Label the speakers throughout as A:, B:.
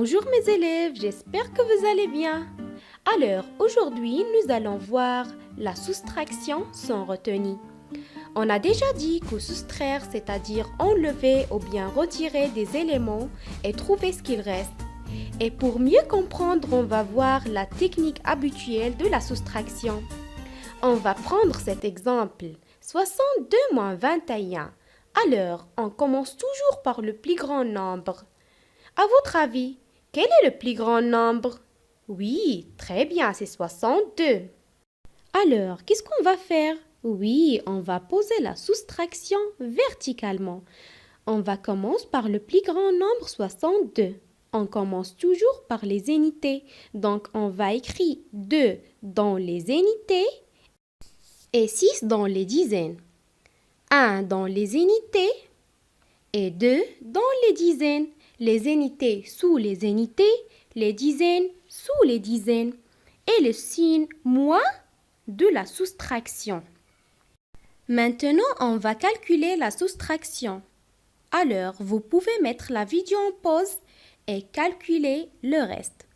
A: Bonjour mes élèves, j'espère que vous allez bien. Alors, aujourd'hui, nous allons voir la soustraction sans retenue. On a déjà dit que soustraire, c'est-à-dire enlever ou bien retirer des éléments et trouver ce qu'il reste. Et pour mieux comprendre, on va voir la technique habituelle de la soustraction. On va prendre cet exemple, 62 moins 21. Alors, on commence toujours par le plus grand nombre. À votre avis, quel est le plus grand nombre? Oui, très bien, c'est 62. Alors, qu'est-ce qu'on va faire? Oui, on va poser la soustraction verticalement. On va commencer par le plus grand nombre 62. On commence toujours par les unités. Donc, on va écrire 2 dans les unités et 6 dans les dizaines. 1 dans les unités et 2 dans les dizaines. Les unités sous les unités, les dizaines sous les dizaines. Et le signe moins de la soustraction. Maintenant, on va calculer la soustraction. Alors, vous pouvez mettre la vidéo en pause et calculer le reste.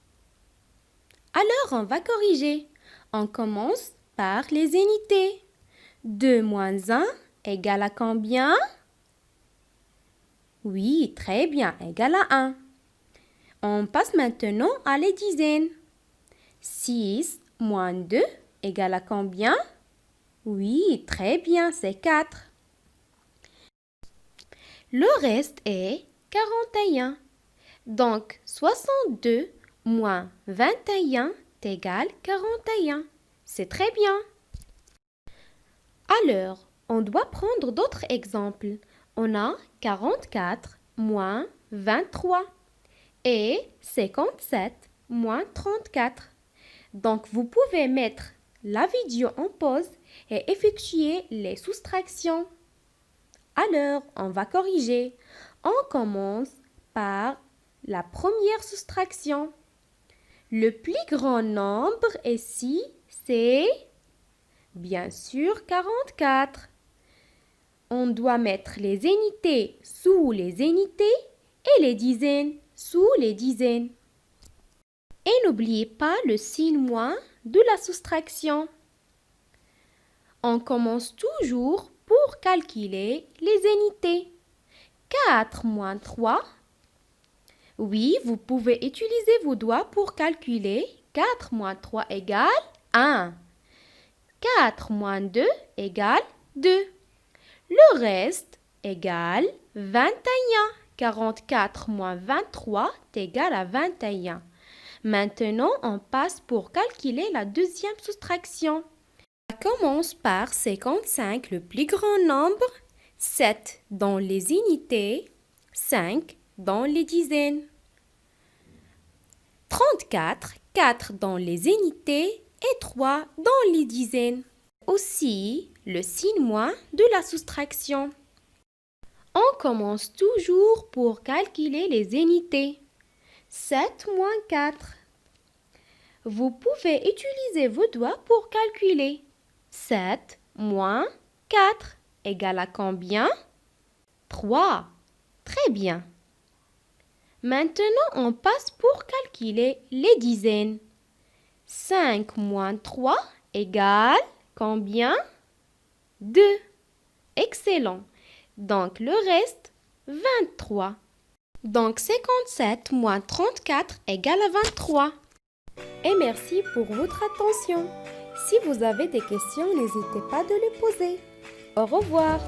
A: Alors, on va corriger. On commence par les unités. 2 moins 1 égale à combien? Oui, très bien, égale à 1. On passe maintenant à les dizaines. 6 moins 2 égale à combien? Oui, très bien, c'est 4. Le reste est 41. Donc, 62 moins 21 égale 41. C'est très bien. Alors, on doit prendre d'autres exemples. On a 44 moins 23 et 57 moins 34. Donc, vous pouvez mettre la vidéo en pause et effectuer les soustractions. Alors, on va corriger. On commence par la première soustraction. Le plus grand nombre ici, c'est bien sûr 44. On doit mettre les unités sous les unités et les dizaines sous les dizaines. Et n'oubliez pas le signe moins de la soustraction. On commence toujours pour calculer les unités. 4 moins 3. Oui, vous pouvez utiliser vos doigts pour calculer. 4 moins 3 égale 1. 4 moins 2 égale 2. Le reste égale 21. 44 moins 23 est égal à 21. Maintenant, on passe pour calculer la deuxième soustraction. On commence par 55, le plus grand nombre, 7 dans les unités, 5 dans les dizaines. 34, 4 dans les unités et 3 dans les dizaines. Aussi, le signe moins de la soustraction. On commence toujours pour calculer les unités. 7 moins 4. Vous pouvez utiliser vos doigts pour calculer. 7 moins 4 égale à combien? 3. Très bien. Maintenant, on passe pour calculer les dizaines. 5 moins 3 égale combien? 2. Excellent. Donc, le reste, 23. Donc, 57 moins 34 égale à 23. Et merci pour votre attention. Si vous avez des questions, n'hésitez pas de les poser. Au revoir.